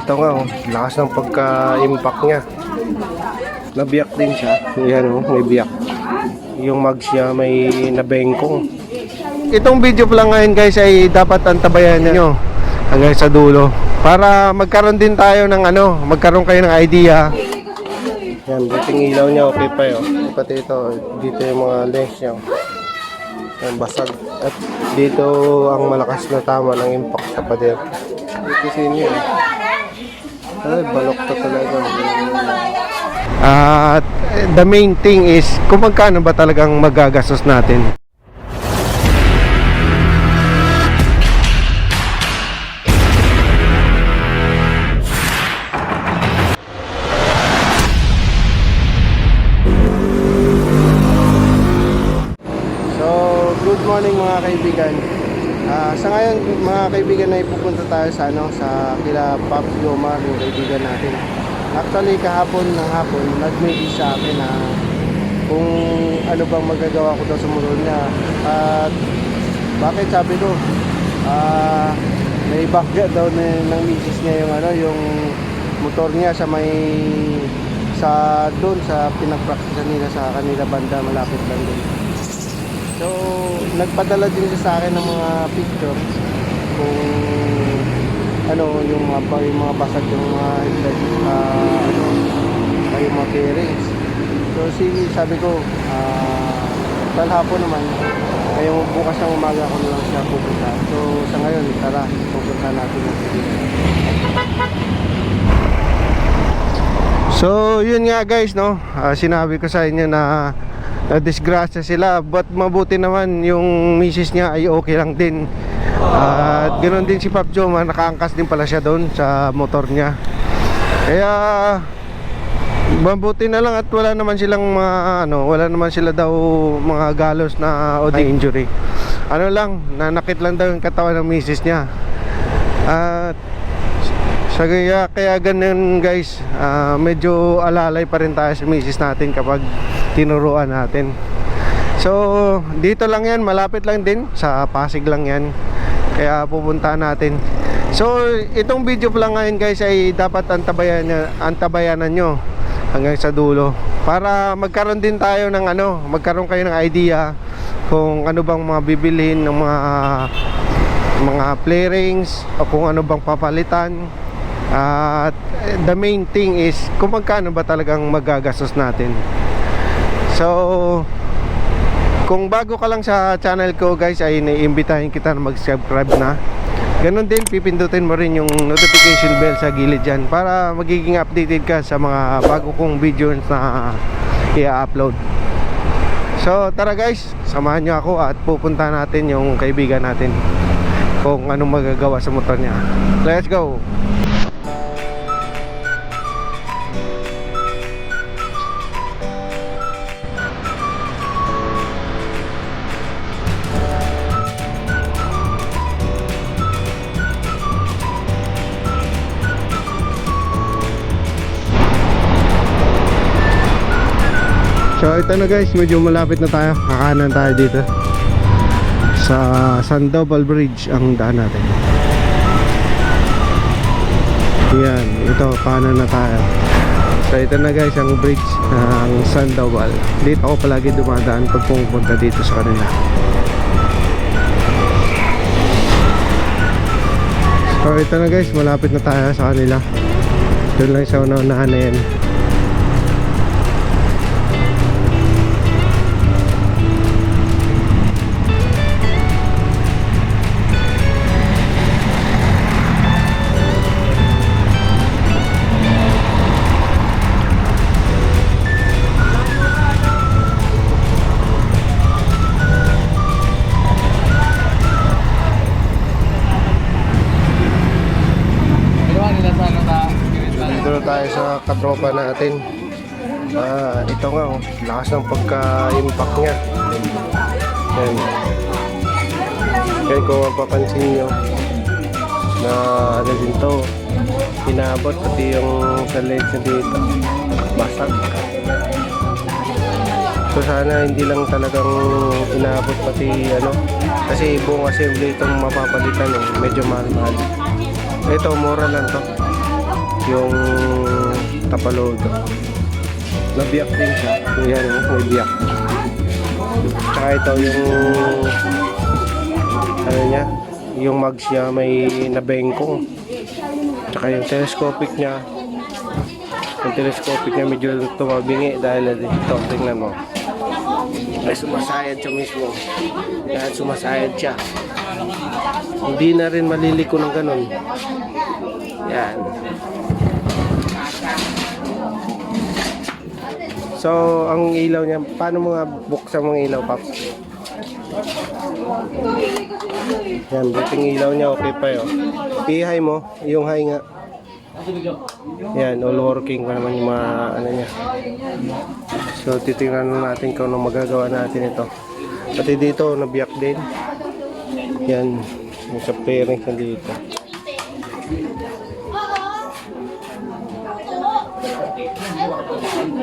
ito nga oh, lakas ng pagka-impact niya. Nabiyak din siya. Yan oh, may biyak. Yung mags niya may nabengkong. Itong video pa lang ngayon guys ay dapat antabayan nyo hanggang sa dulo para magkaroon din tayo ng magkaroon kayo ng idea. Yan, buting ilaw niya okay pa yun. Pati ito, dito yung mga lens niya. Yan, basag. At dito ang malakas na tama ng impact sa pader. Kasi niyo ay, balok to talaga. At the main thing is kung magkano ba talagang magagastos natin. Good morning mga kaibigan. Sa ngayon mga kaibigan ay pupunta tayo sa sa kila Pops Jomar, yung kaibigan natin. Actually kahapon ng hapon nag-message sa akin na kung ano bang magagawa ko daw sa motor niya. At bakit sabi ko may bagya daw ng misis niya yung yung motor niya sa doon sa pinag-practice nila sa kanila banda malapit lang doon. So, nagpadala din siya sa akin ng mga picture kung yung mga basag yung mga yung mga bearings. So, sabi ko, talhapon naman, ngayong bukas ng umaga ko na lang siya pupunta. So, sa ngayon, tara, pupunta natin yung video. So, yun nga guys, sinabi ko sa inyo na disgrasya sila, but mabuti naman yung misis niya ay okay lang din. At ganoon din si Pop Jomar, nakaangkas din pala siya doon sa motor niya. Kaya mabuti na lang at wala naman silang wala naman sila daw mga galos na o injury. Nanakit lang daw yung katawan ng misis niya. At kaya ganun guys, medyo alalay pa rin tayo sa misis natin kapag tinuruan natin. So dito lang yan, malapit lang din, sa Pasig lang yan, kaya pupunta natin. So itong video pa lang ngayon guys ay dapat antabayanan nyo hanggang sa dulo para magkaroon din tayo ng magkaroon kayo ng idea kung ano bang mga bibilhin ng mga play rings o kung ano bang papalitan. At the main thing is kung magkano ba talagang magagastos natin. So kung bago ka lang sa channel ko guys ay naiimbitahin kita na mag-subscribe na. Ganon din, pipindutin mo rin yung notification bell sa gilid dyan para magiging updated ka sa mga bago kong videos na i-upload. So tara guys, samahan nyo ako at pupunta natin yung kaibigan natin kung anong magagawa sa motor niya. Let's go! So ito na guys, medyo malapit na tayo. Kakanan tayo dito sa Sandoval Bridge ang daan natin. Yan, ito kanan na tayo. So ito na guys ang bridge ng Sandoval. Dito ako palagi dumadaan pag pumunta dito sa kanila. So ito na guys, malapit na tayo sa kanila. Doon lang sa unahan na yan. Tayo sa katropa natin. Ito nga lakas ng pagka-impact niya. Yan. Kaya kung mapapansin nyo na din to, inaabot pati yung sa lens na dito basag. So sana hindi lang talagang inaabot pati kasi buong assembly itong mapapalitan medyo mahal-mahal. Ito mura lang to. yung Tapalodo. Nabiyak din siya. Yan, may biyak. Tsaka ito yung ano niya, yung mags niya may nabengkong. Tsaka yung telescopic niya. Yung telescopic niya medyo tumabingi dahil dito, tingnan mo. Ay sumasayad siya mismo. Yan, sumasayad siya. Hindi na rin maliliko ng ganun. Yan. So, ang ilaw niya, paano mga buksan mga ilaw, Paps? Yan, buting ilaw niya, okay pa yun. I-high mo, yung high nga. Yan, all working pa naman yung mga ano niya. So, titingnan natin kung ano magagawa natin ito. Pati dito, nabiyak din. Yan, yung sa pairings na dito.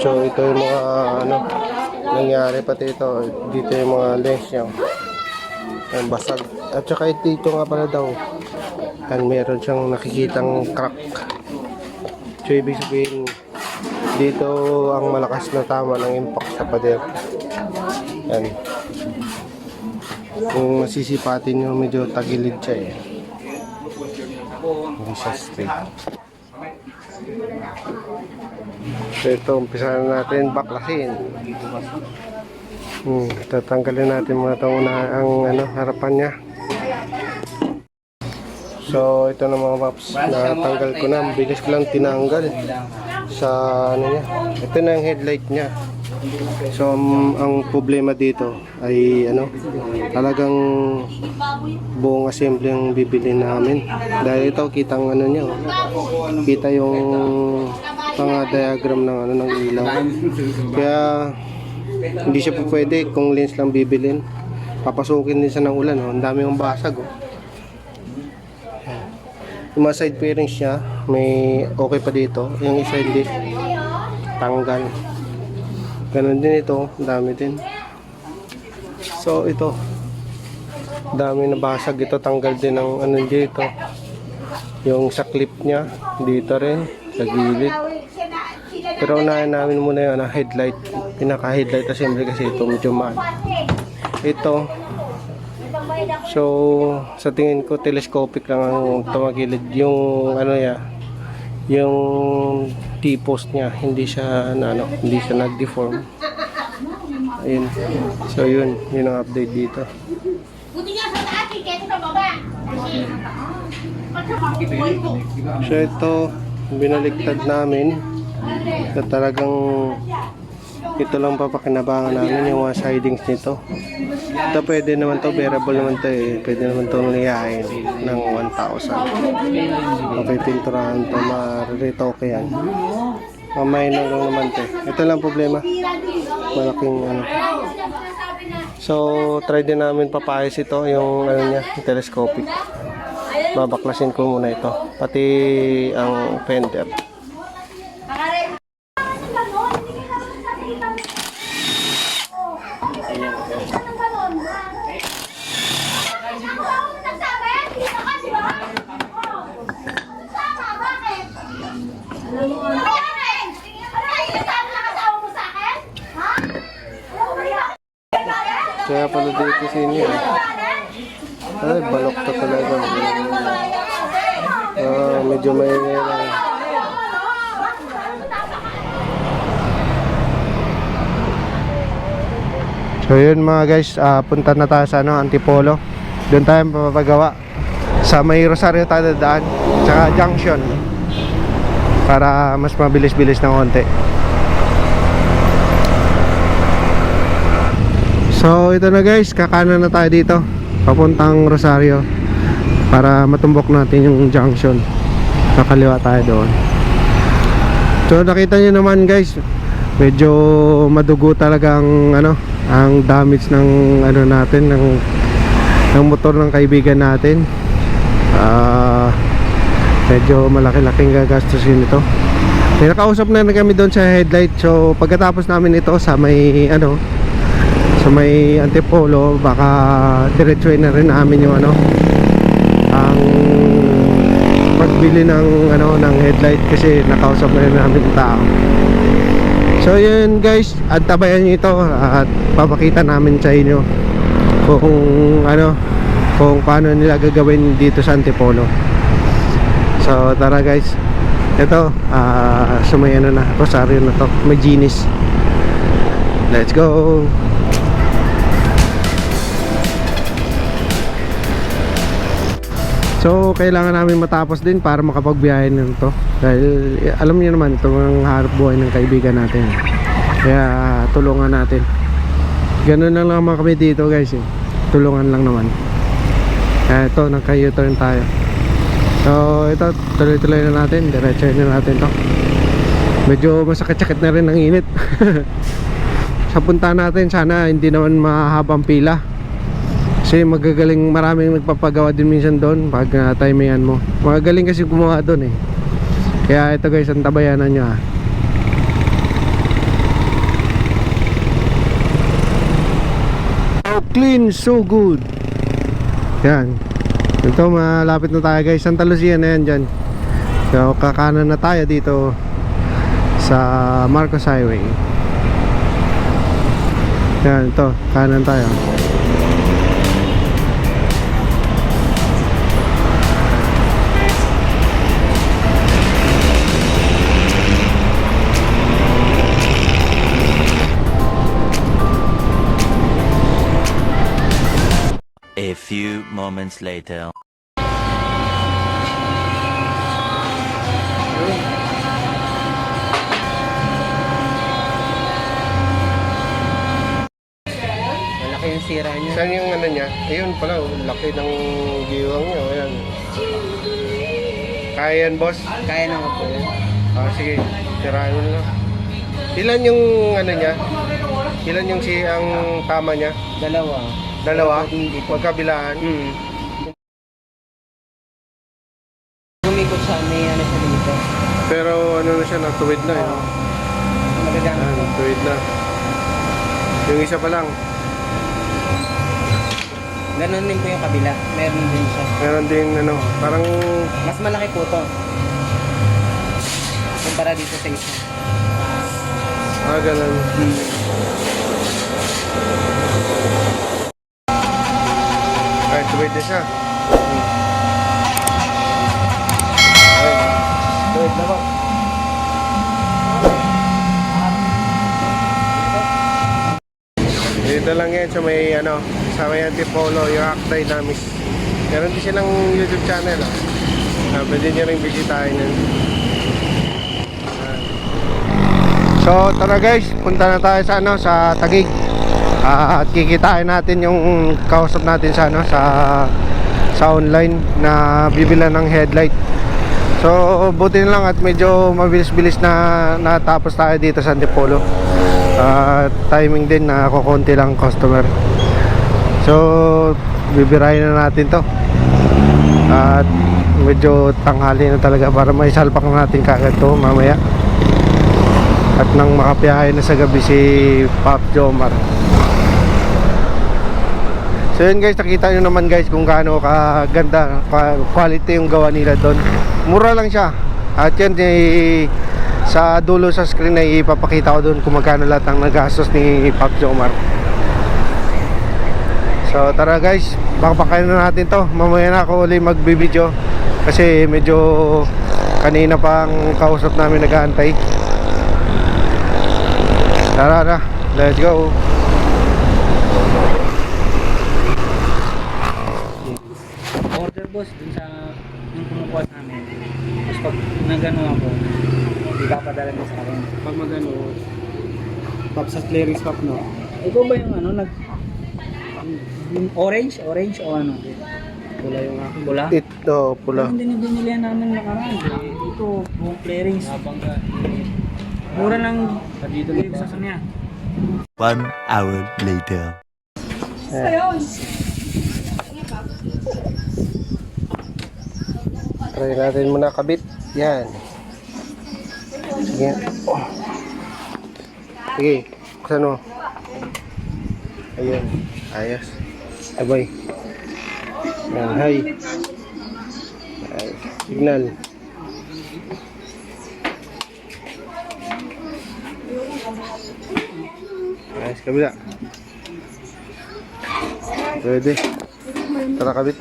So ito yung mga ano nangyari, pati ito dito yung mga lens niya ang basag, at saka dito nga pala daw kan meron siyang nakikitang crack. So ibig sabihin dito ang malakas na tama ng impact sa pader. Yan, kung masisipatin nyo medyo tagilid siya eh, hindi siya straight. So ito, umpisa na natin baklasin. Tatanggalin natin muna itong ang ano, harapan niya. So ito na mga Paps, natanggal ko na. Bilis ko lang tinanggal sa ano niya. Ito na yung headlight niya. So ang problema dito ay ano, talagang buong assembly ang bibili namin. Dahil ito kitang ano niya, kita yung mga diagram ng ano ng ilaw. Kaya hindi siya po pwede kung lens lang bibilin. Papasukin din siya ng ulan, oh. Ang dami yung basag, oh. Yung mga side fairings niya may okay pa dito, yung isa hindi, tanggal. Ganon din ito, dami din. So ito, dami na basag ito, tanggal din ng ano dito. Yung sa clip niya, dito rin, sa gilid. Pero unahin namin muna yung headlight, pinaka-headlight assembly kasi ito medyo mahal. Ito, so sa tingin ko telescopic lang ang tumagilid. Yung ano ya, yung T-post niya, hindi siya ano, hindi siya nag-deform. Ayun. So yun ang update dito. So ito, binaliktad namin na talagang ito lang papakinabangan namin, yung mga sidings nito. Ito pwede naman to, bearable naman to eh. Pwede naman to niyain ng 1,000. Okay, pinturahan to, ma-retoke yan. Minor lang naman to. Ito lang problema, malaking ano. So try din namin papayos ito, yung ano niya, yung telescopic. Babaklasin ko muna ito, pati ang fender. Kaya pala dito sa inyo eh. Ay, balok to talaga. Medyo may so yun mga guys, punta na tayo sa ano, Antipolo. Doon tayo papagawa. Sa may Rosario tayo dadaan, tsaka Junction, para mas mabilis-bilis na konti. So ito na guys, kakanan na tayo dito papuntang Rosario para matumbok natin yung junction. Nakaliwa tayo doon. So nakita nyo naman guys, medyo madugo talagang ano, ang damage ng ano natin, ng motor ng kaibigan natin. Medyo malaki-laking gagastusin ito. Nakausap na kami doon sa headlight. So pagkatapos namin ito sa may ano, sa may Antipolo, baka diretsuin na rin namin yung ano, ang bibili ng ano ng headlight kasi nakausap na rin namin yung tao. So yun guys, antabayan nyo ito at papakita namin sa inyo kung ano, kung paano nila gagawin dito sa Antipolo. So tara guys, ito sumaya na Rosario na to, may Ginis. Let's go. So kailangan namin matapos din para makapagbiyahe nito. Dahil alam niyo naman ito ang harap buhay ng kaibigan natin. Kaya tulungan natin. Ganun lang naman kami dito guys eh. Tulungan lang naman. Kaya ito, nagka-U-turn tayo. So ito, tuloy-tuloy na natin. Diretso na natin to. Medyo masakit-sakit na rin ang init. Sa punta natin, sana hindi naman mahabang pila. Kasi magagaling, maraming nagpapagawa din minsan doon pag timingan mo. Magagaling kasi gumawa doon eh. Kaya ito guys, ang tabayanan nyo ah. So clean, so good. Yan. Ito, malapit na tayo guys. Santa Lucia na yan dyan. So kakanan na tayo dito sa Marcos Highway. Yan, ito, kanan tayo. A few moments later. Malaki yung sira niya. Saan yung ano niya? Ayun pala, laki ng giwang niya. Ayan. Kaya yan boss? Kaya naman po yun. Sige, tirahin mo na lang. Ilan yung ano niya? Ilan yung ang tama niya? Dalawa. Dalawa? Magkabilaan? Umikot sa may ano siya dito. Pero ano na siya, natuwid na eh. Magagamit ko. Natuwid na. Yung isa pa lang. Ganon din po yung kabila. Meron din siya. Meron din ano, parang... Mas malaki po to. Kumpara dito sa isa. Ganun. Kahit tuwid na siya. Tuwid na ba? Dito lang yan sa may ano, sa may Antipolo, yung Act Dynamics. Meron din silang YouTube channel. Pwede nyo rin bisitahin yun. So tara guys, punta na tayo sa ano, sa Taguig. At kikitain natin yung kausap natin sa ano, sa online na bibila ng headlight. So buti na lang at medyo mabilis-bilis na natapos tayo dito sa Antipolo. Timing din na kukunti lang customer. So bibirahin na natin to. At medyo tanghali na talaga para may salpak natin kagad to mamaya. At nang makapiyahay na sa gabi si Pop Jomar. So yun guys, nakita nyo naman guys kung gaano kaganda, quality yung gawa nila doon. Mura lang siya. At yan sa dulo sa screen ay ipapakita ko doon kung magkano lahat ang nagastos ni Pop Jomar. So tara guys, bakbakayan na natin to. Mamaya na ako ulit magbibideo kasi medyo kanina pang kausap namin nag-aantay. Tara na, let's go. Order boss dun sa yung kumukuha sa amin. Tapos pag nagano ako, ipapadala mo sa akin. Pag magano, pop sa clearance pop, no? Ikaw ba yung ano, yung orange o ano? Wala yung akin. Pula? Ito, pula. Hindi na binili namin nakaraan. Ito, buong clearance. Mura lang dito sa kanya. 1 hour later. Try natin muna kabit. Yan. Sige. Sige. Buksan mo. Ayan. Ayos. Abay. Yan. Hi. Signal. Ayos, kabila. Pwede. Tara, kabit.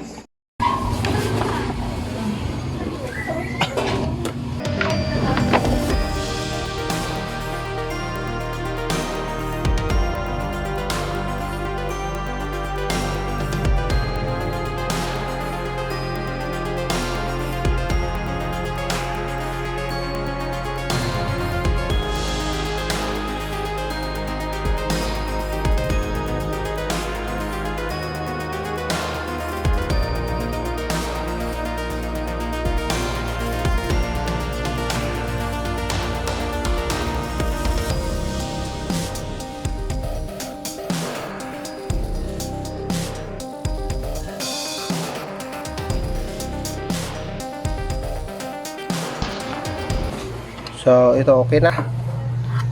So, ito okay na.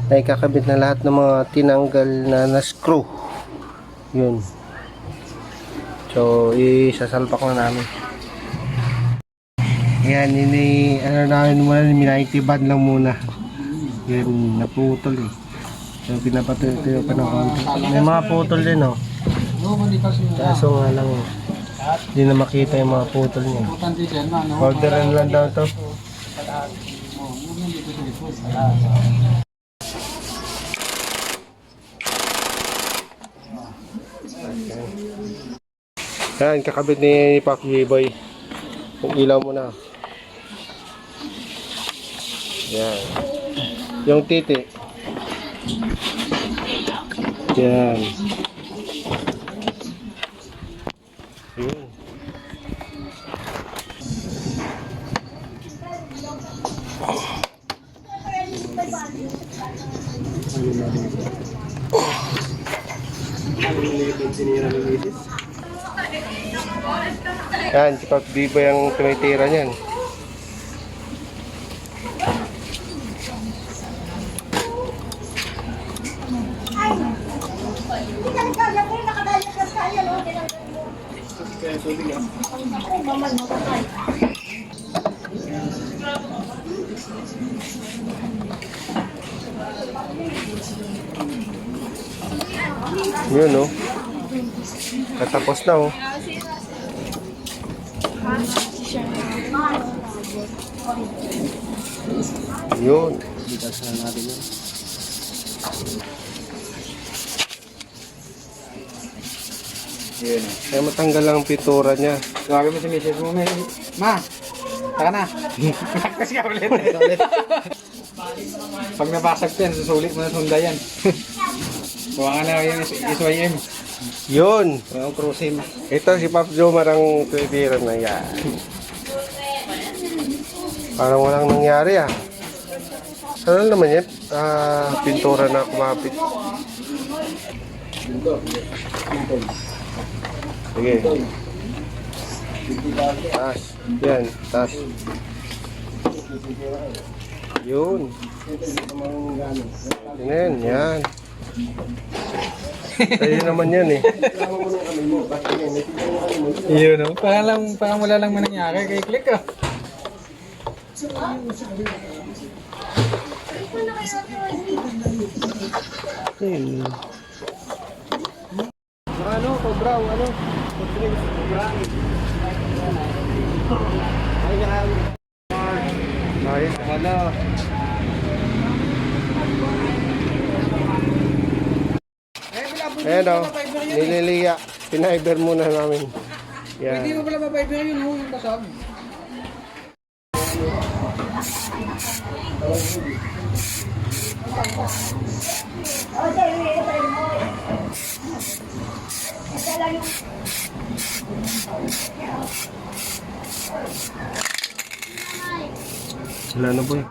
Naikakabit na lahat ng mga tinanggal na screw. Yun. So, isasalpak na namin. Ayan, ano namin muna, minaitibad lang muna. Yan, naputol eh. So, pinapatuyo pa ng konti. May mga putol din, oh. Kaso nga lang, hindi na makita yung mga putol niya. Orderan lang daw to. Yan, kakabit ni Paki Boy. Yung ilaw mo na. Yan. Yung titi. Yan. Yun. Yan, si Pag Bibo yung tumitira niyan. Yun, oh. Katapos na, oh. Yun. Bitas na natin yun. Yun. Kaya matanggal lang ang pintura niya. Tawagin mo si Mrs. mo, Ma! Taka na! Nakaktas ka ulit. Pag nabasag ko yan, susulit mo na sunda yan. Buwa ka na yung SYM. Yun. Walang cruising. Ito si Pop Jomar ang tumitira na yan. Parang walang nangyari, ah. Ano naman yan? Pintura na kumapit. Sige. Taas. Yan. Taas. Yun. Yan. Yan. Ayun naman yan eh. Yun, no? Parang wala lang manangyari. Kaya click ka. Ayun. Ano? Kobraw? Ano? Ayos. Ano? Ayan o. Nililiya. Pinaiber muna namin. Yan. Hindi mo pala mapaiber yun, yung basag. Wala na po eh.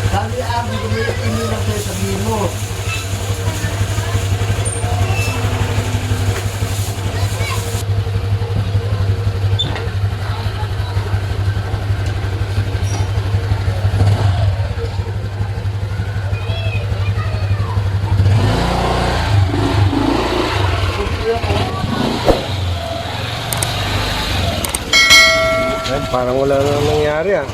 Sabi abi, ini lang kayo sabihin mo. Parang wala na nangyari ah.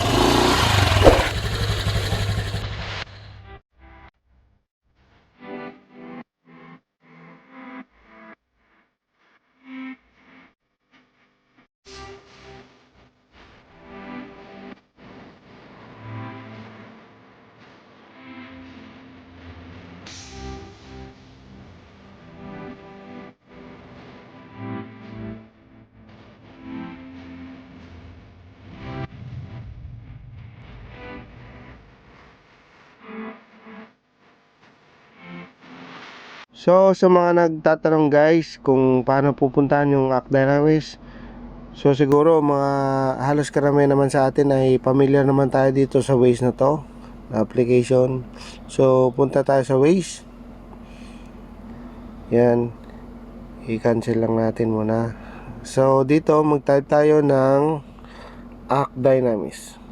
So sa mga nagtatanong guys kung paano pupuntahan yung Act Dynamis, so siguro mga halos karamihan naman sa atin ay familiar naman tayo dito sa Waze na to, na application. So punta tayo sa Waze. Yan, i-cancel lang natin muna. So dito mag-type tayo ng Act Dynamis.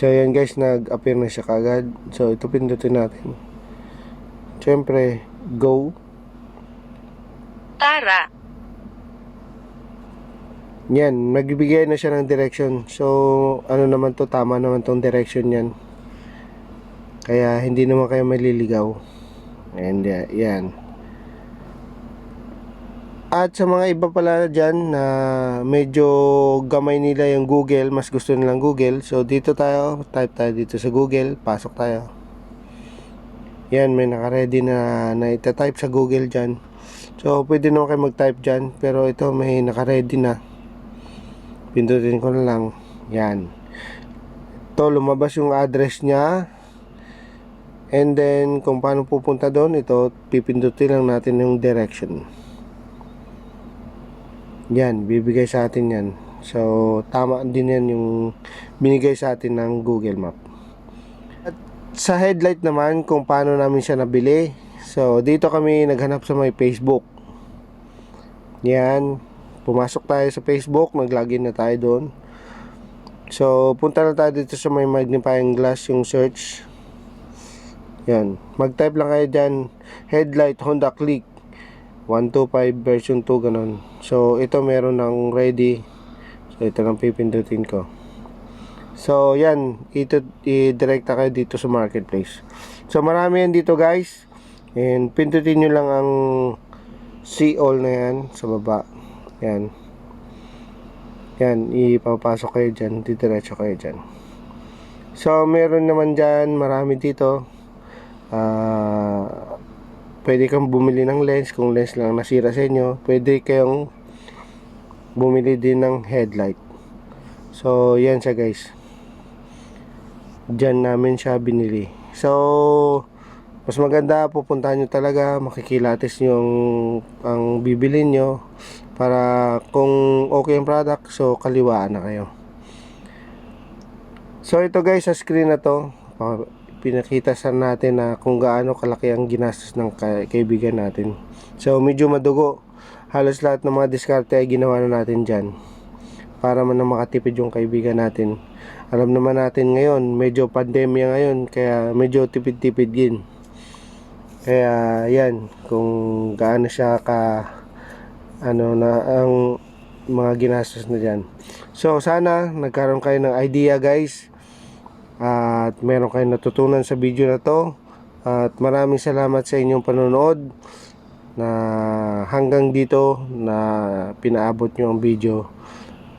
So yan guys, nag-appear na siya kagad. So ito pindutin natin. Siyempre, go. Tara. Yan, nagbibigay na siya ng direction. So ano naman to, tama naman tong direction yan. Kaya hindi naman kayo maliligaw. And yan. At sa mga iba pala dyan na medyo gamay nila yung Google, mas gusto nilang Google, so dito tayo, type tayo dito sa Google, pasok tayo. Yan, may naka-ready na ita-type sa Google dyan. So pwede naman kayo mag-type dyan, pero ito may naka-ready na. Pindutin ko na lang. Yan. Ito, lumabas yung address niya. And then, kung paano pupunta doon, ito, pipindutin lang natin yung direction. Yan, bibigay sa atin yan. So, tama din yan yung binigay sa atin ng Google Map. At sa headlight naman, kung paano namin siya nabili. So, dito kami naghanap sa may Facebook. Yan, pumasok tayo sa Facebook, nag-login na tayo doon. So, punta na tayo dito sa may magnifying glass, yung search. Yan, mag-type lang kayo dyan, headlight Honda Click 125 version 2, ganun. So ito meron ng ready. So ito lang pipindutin ko. So yan, i-direct kayo dito sa marketplace. So marami yan dito guys. And pindutin nyo lang ang see all na yan sa baba. Yan. Yan, ipapasok kayo dyan, didiretso kayo dyan. So meron naman dyan, marami dito. Pwede kang bumili ng lens kung lens lang nasira sa inyo. Pwede kayong bumili din ng headlight. So yan siya guys, dyan namin siya binili. So mas maganda, pupuntahan nyo talaga, makikilatis nyo ang bibilin nyo, para kung okay ang product, so kaliwaan na kayo. So ito guys, sa screen na to pinakita sa natin na kung gaano kalaki ang ginastos ng kaibigan natin. So medyo madugo. Halos lahat ng mga diskarte ay ginawa na natin dyan para man na makatipid yung kaibigan natin. Alam naman natin ngayon, medyo pandemya ngayon, kaya medyo tipid-tipid din. Kaya yan, kung gaano siya ka ano na ang mga ginastos na dyan. So sana nagkaroon kayo ng idea guys, at meron kayong natutunan sa video na to. At maraming salamat sa inyong panonood, na hanggang dito na pinaabot nyo ang video.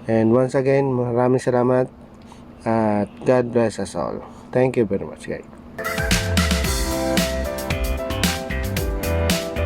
And once again, maraming salamat, at God bless us all. Thank you very much guys.